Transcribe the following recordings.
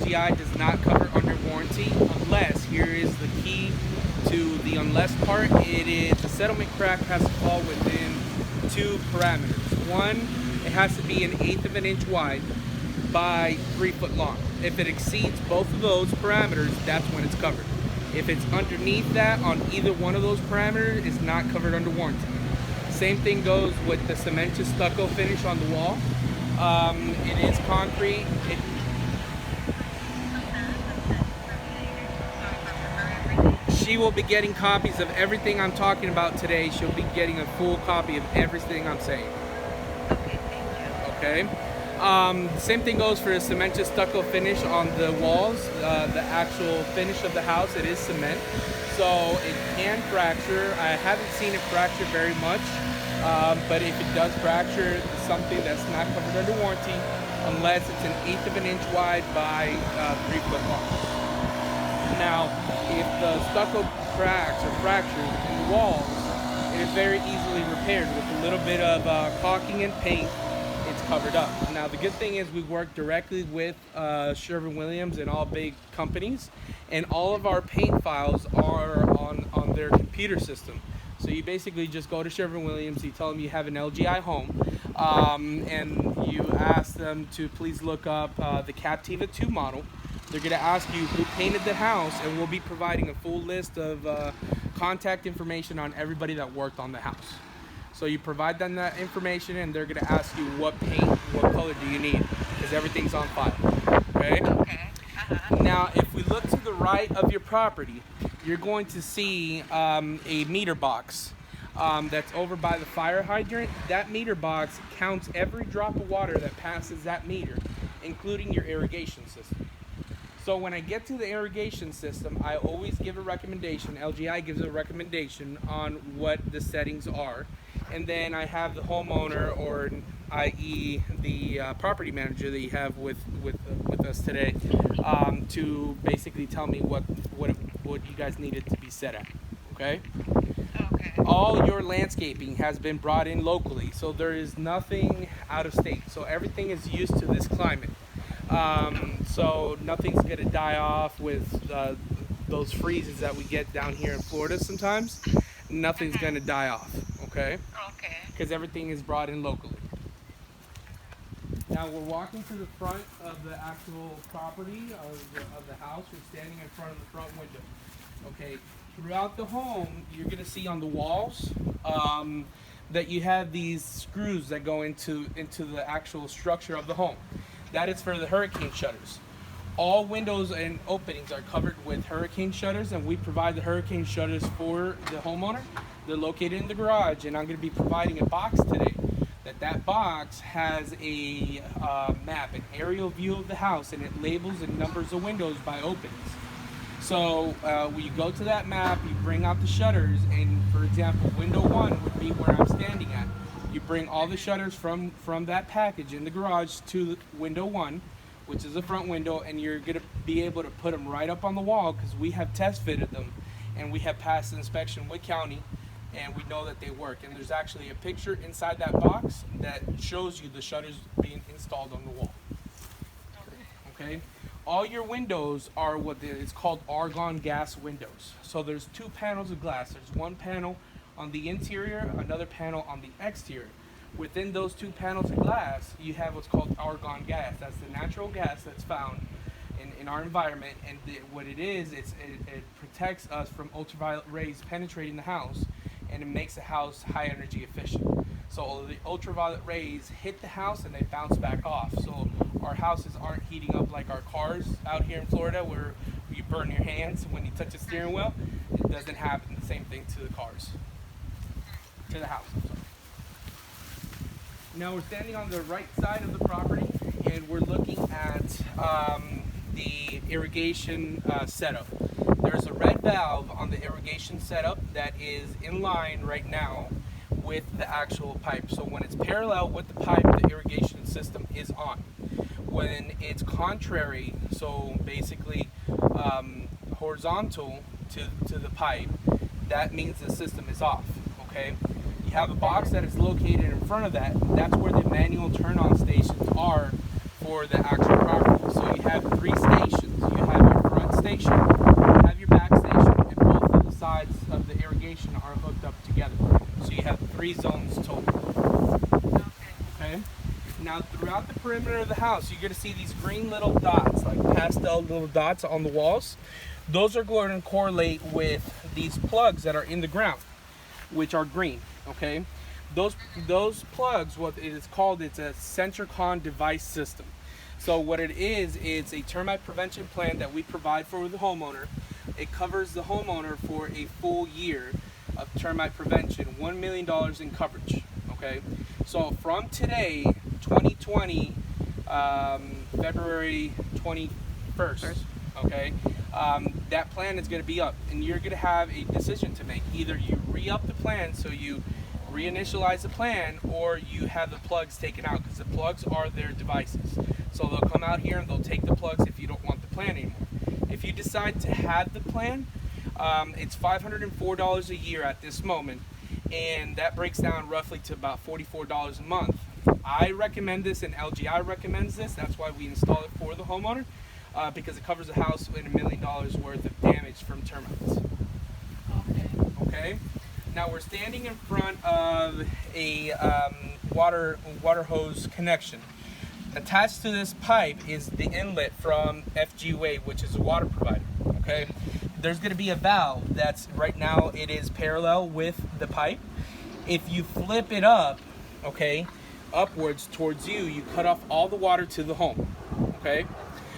LGI does not cover under warranty unless, here is the key to the unless part, it is the settlement crack has to fall within two parameters. One, it has to be 1/8 of an inch wide by 3 foot long. If it exceeds both of those parameters, that's when it's covered. If it's underneath that on either one of those parameters, it's not covered under warranty. Same thing goes with the cementous stucco finish on the wall. It is concrete. She will be getting copies of everything I'm talking about today. She'll be getting a full copy of everything I'm saying. Okay, thank you. Okay. Same thing goes for the cementous stucco finish on the walls. The actual finish of the house, it is cement, so it can fracture. I haven't seen it fracture very much, but if it does fracture, it's something that's not covered under warranty unless it's 1/8 of an inch wide by 3 foot long. Now, if the stucco cracks or fractures in the walls, it is very easily repaired with a little bit of caulking and paint. It's covered up. Now, the good thing is we work directly with Sherwin-Williams and all big companies, and all of our paint files are on their computer system. So you basically just go to Sherwin-Williams, you tell them you have an LGI home, and you ask them to please look up the Captiva 2 model. They're going to ask you who painted the house, and we'll be providing a full list of contact information on everybody that worked on the house. So you provide them that information, and they're going to ask you what paint, what color do you need, because everything's on file. Okay? Okay. Now, if we look to the right of your property, you're going to see a meter box that's over by the fire hydrant. That meter box counts every drop of water that passes that meter, including your irrigation system. So when I get to the irrigation system, I always give a recommendation. LGI gives a recommendation on what the settings are. And then I have the homeowner, or i.e. the property manager that you have with us today, to basically tell me what you guys needed to be set at. Okay? Okay. All your landscaping has been brought in locally, so there is nothing out of state. So everything is used to this climate. So nothing's gonna die off with those freezes that we get down here in Florida sometimes. Nothing's gonna die off, okay? Okay. Because everything is brought in locally. Now we're walking to the front of the actual property of the house. We're standing in front of the front window. Okay, throughout the home, you're gonna see on the walls that you have these screws that go into the actual structure of the home. That is for the hurricane shutters. All windows and openings are covered with hurricane shutters, and we provide the hurricane shutters for the homeowner. They're located in the garage, and I'm going to be providing a box today. That box has a map, an aerial view of the house, and it labels and numbers the windows by openings. So when you go to that map, you bring out the shutters, and for example, window 1 would be where I'm standing at. You bring all the shutters from that package in the garage to window 1, which is the front window, and you're going to be able to put them right up on the wall because we have test fitted them, and we have passed inspection with county, and we know that they work. And there's actually a picture inside that box that shows you the shutters being installed on the wall. Okay? All your windows are what is called argon gas windows. So there's 2 panels of glass. There's one panel on the interior, another panel on the exterior. Within those 2 panels of glass, you have what's called argon gas. That's the natural gas that's found in our environment, and what it is, it protects us from ultraviolet rays penetrating the house, and it makes the house high energy efficient. So the ultraviolet rays hit the house and they bounce back off. So our houses aren't heating up like our cars out here in Florida, where you burn your hands when you touch the steering wheel. It doesn't happen the same thing to the cars, to the house. I'm sorry. Now we're standing on the right side of the property, and we're looking at the irrigation setup. There's a red valve on the irrigation setup that is in line right now with the actual pipe. So when it's parallel with the pipe, the irrigation system is on. When it's contrary, so basically horizontal to the pipe, that means the system is off, okay? You have a box that is located in front of that. That's where the manual turn-on stations are for the actual property. So you have three stations. You have your front station, you have your back station, and both of the sides of the irrigation are hooked up together. So you have 3 zones total. Okay. Okay. Now throughout the perimeter of the house, you're going to see these green little dots, like pastel little dots on the walls. Those are going to correlate with these plugs that are in the ground, which are green. Okay. Those plugs, what it is called, it's a Sentricon device system. So what it is, it's a termite prevention plan that we provide for the homeowner. It covers the homeowner for a full year of termite prevention, $1 million in coverage. Okay, so from today, 2020, February 21st, okay, that plan is going to be up, and you're going to have a decision to make. Either you re-up the plan, so you reinitialize the plan, or you have the plugs taken out, because the plugs are their devices. So they'll come out here and they'll take the plugs if you don't want the plan anymore. If you decide to have the plan, it's $504 a year at this moment, and that breaks down roughly to about $44 a month. I recommend this, and LGI recommends this. That's why we install it for the homeowner, because it covers the house in $1 million worth of damage from termites. Okay. Okay. Now we're standing in front of a water hose connection. Attached to this pipe is the inlet from FG Wave, which is a water provider. Okay. There's going to be a valve that's right now it is parallel with the pipe. If you flip it up, okay, upwards towards you, you cut off all the water to the home. Okay.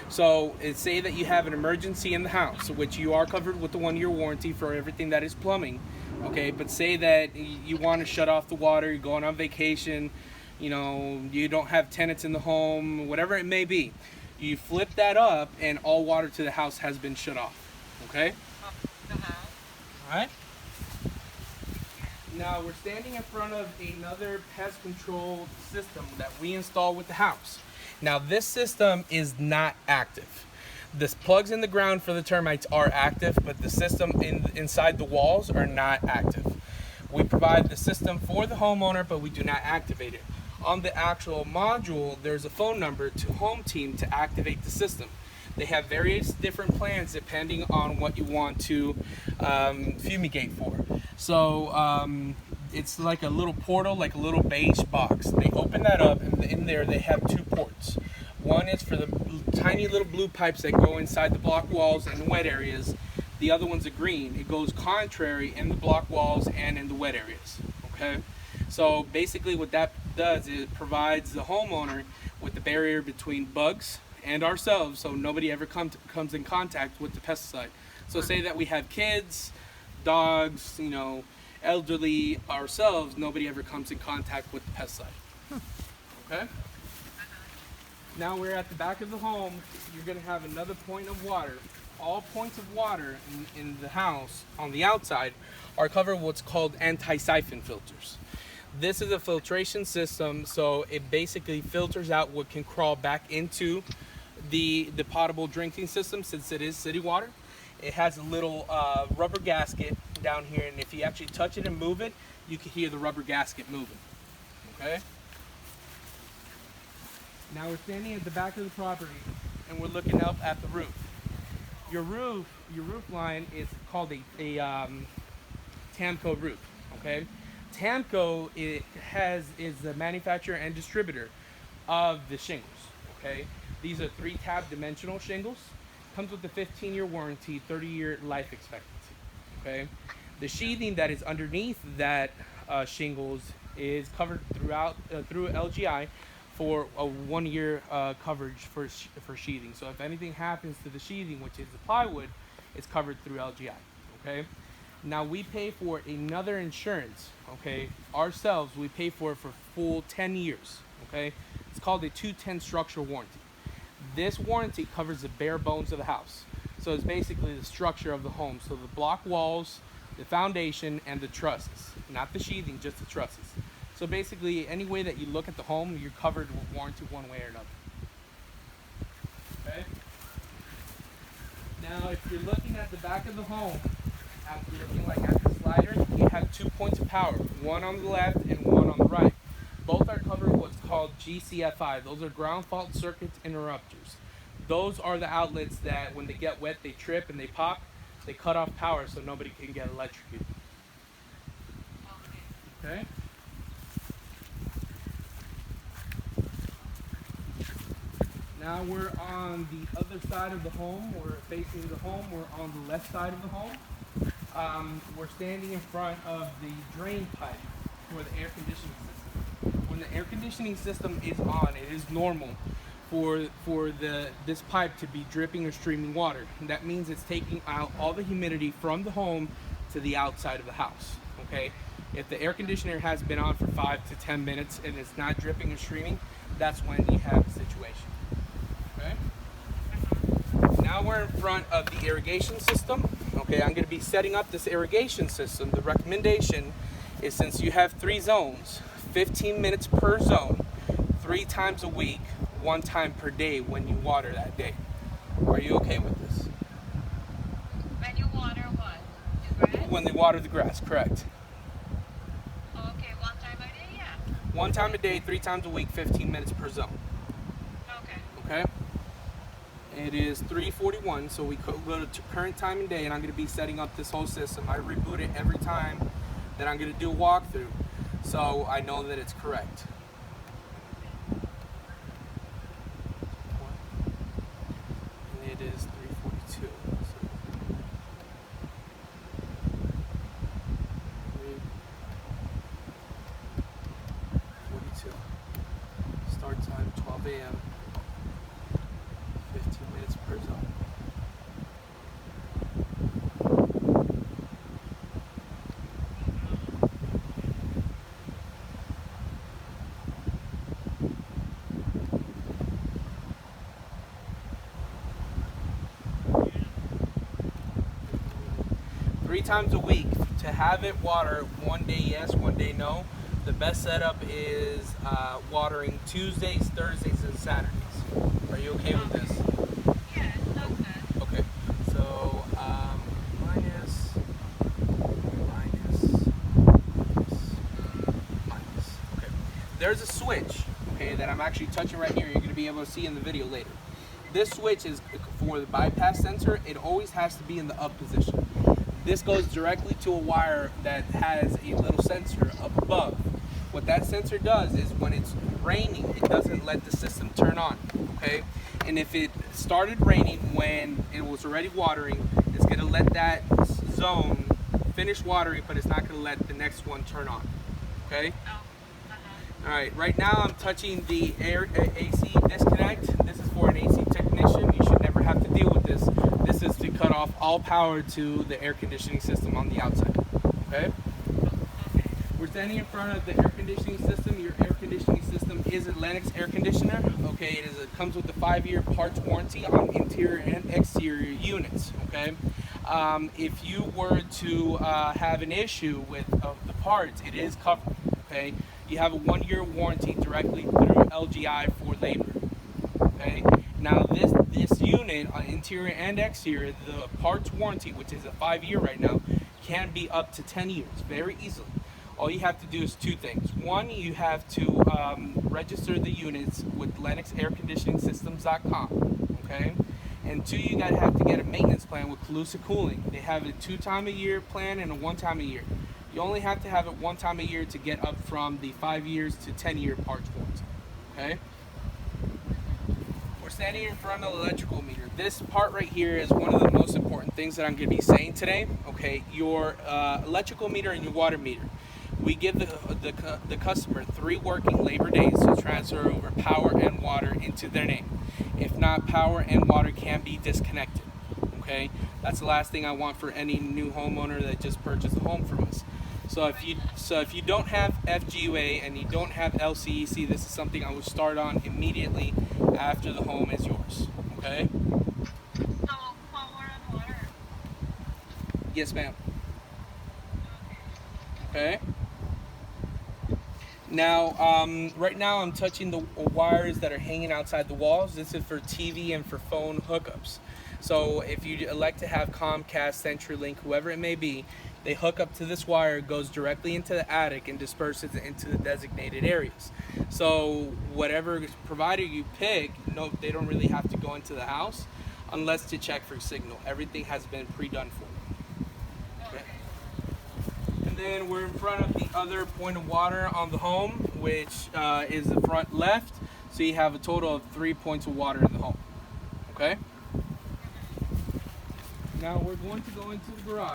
So say that you have an emergency in the house, which you are covered with the 1-year warranty for everything that is plumbing. Okay, but say that you want to shut off the water, you're going on vacation, you know, you don't have tenants in the home, whatever it may be. You flip that up and all water to the house has been shut off. Okay? Uh-huh. All right. Now we're standing in front of another pest control system that we install with the house. Now this system is not active. The plugs in the ground for the termites are active, but the system inside the walls are not active. We provide the system for the homeowner, but we do not activate it. On the actual module, there's a phone number to Home Team to activate the system. They have various different plans depending on what you want to fumigate for. So it's like a little portal, like a little beige box. They open that up, and in there they have 2 ports. One is for the tiny little blue pipes that go inside the block walls and wet areas. The other one's a green. It goes contrary in the block walls and in the wet areas. Okay? So basically what that does is it provides the homeowner with the barrier between bugs and ourselves, so nobody ever comes in contact with the pesticide. So say that we have kids, dogs, you know, elderly, ourselves, nobody ever comes in contact with the pesticide. Okay? Now we're at the back of the home. You're going to have another point of water. All points of water in the house on the outside are covered with what's called anti-siphon filters. This is a filtration system, so it basically filters out what can crawl back into the potable drinking system, since it is city water. It has a little rubber gasket down here, and if you actually touch it and move it, you can hear the rubber gasket moving. Okay? Now we're standing at the back of the property, and we're looking up at the roof. Your roof line is called a Tamco roof. Okay, Tamco is the manufacturer and distributor of the shingles. Okay, these are 3-tab dimensional shingles. Comes with a 15-year warranty, 30-year life expectancy. Okay, the sheathing that is underneath that shingles is covered through LGI for a 1-year coverage for sheathing. So if anything happens to the sheathing, which is the plywood, it's covered through LGI. Okay. Now we pay for another insurance. Okay. Ourselves, we pay for it for full 10 years. Okay. It's called a 210 structural warranty. This warranty covers the bare bones of the house. So it's basically the structure of the home. So the block walls, the foundation, and the trusses. Not the sheathing, just the trusses. So basically, any way that you look at the home, you're covered with warranty one way or another. Okay? Now, if you're looking at the back of the home, after looking like at the slider, you have 2 points of power, one on the left and one on the right. Both are covered with what's called GCFI. Those are ground fault circuit interrupters. those are the outlets that when they get wet, they trip and they pop. They cut off power so nobody can get electrocuted. Okay. Okay? Now we're on the other side of the home. We're facing the home. We're on the left side of the home. We're standing in front of the drain pipe for the air conditioning system. When the air conditioning system is on, it is normal for this pipe to be dripping or streaming water. And that means it's taking out all the humidity from the home to the outside of the house. Okay? If the air conditioner has been on for 5 to 10 minutes and it's not dripping or streaming, that's when you have a situation. Okay? Now we're in front of the irrigation system. Okay, I'm going to be setting up this irrigation system. The recommendation is, since you have 3 zones, 15 minutes per zone, 3 times a week, 1 time per day when you water that day. Are you okay with this? When you water what? The grass? When they water the grass, correct. Okay, 1 time a day, yeah. 1 time a day, 3 times a week, 15 minutes per zone. Okay. Okay? It is 3:41, so we go to current time and day, and I'm going to be setting up this whole system. I reboot it every time that I'm going to do a walkthrough, so I know that it's correct. And it is 3:42. So 3:42. Start time 12 a.m. 15 minutes per zone. Three times a week to have it water 1 day yes, 1 day no. The best setup is watering Tuesdays, Thursdays, and Saturdays. Are you okay with this? Yeah, sounds good. Okay, so minus. Okay, there's a switch, okay, that I'm actually touching right here. You're going to be able to see in the video later. This switch is for the bypass sensor. It always has to be in the up position. This goes directly to a wire that has a little sensor up above. What that sensor does is when it's raining, it doesn't let the system turn on, okay? And if it started raining when it was already watering, it's going to let that zone finish watering, but it's not going to let the next one turn on, okay? All right, right now I'm touching the AC disconnect. This is for an AC technician. You should never have to deal with this. This is to cut off all power to the air conditioning system on the outside, okay? We're standing in front of the air conditioning system. Your air conditioning system is a Lennox air conditioner. Okay, it comes with a 5-year parts warranty on interior and exterior units. Okay, if you were to have an issue with the parts, it is covered. Okay, you have a 1-year warranty directly through LGI for labor. Okay, now this unit on interior and exterior, the parts warranty, which is a 5-year right now, can be up to 10 years very easily. All you have to do is 2 things. 1, you have to register the units with LennoxAirConditioningSystems.com, okay? And 2, you gotta have to get a maintenance plan with Calusa Cooling. They have a 2-time-a-year plan and a 1-time-a-year. You only have to have it 1 time a year to get up from the 5 years to 10-year parts warranty, okay? We're standing in front of the electrical meter. This part right here is one of the most important things that I'm gonna be saying today, okay? Your electrical meter and your water meter. We give the customer 3 working labor days to transfer over power and water into their name. If not, power and water can be disconnected. Okay, that's the last thing I want for any new homeowner that just purchased a home from us. So if you don't have FGUA and you don't have LCEC, this is something I would start on immediately after the home is yours. Okay. So, power and water. Yes, ma'am. Okay. Now, right now I'm touching the wires that are hanging outside the walls. This is for TV and for phone hookups. So if you elect to have Comcast, CenturyLink, whoever it may be, they hook up to this wire, goes directly into the attic and disperses it into the designated areas. So whatever provider you pick, no, they don't really have to go into the house unless to check for signal. Everything has been pre-done for you. Okay. And then we're in front of the other point of water on the home, which is the front left. So you have a total of 3 points of water in the home. Okay? Now we're going to go into the garage.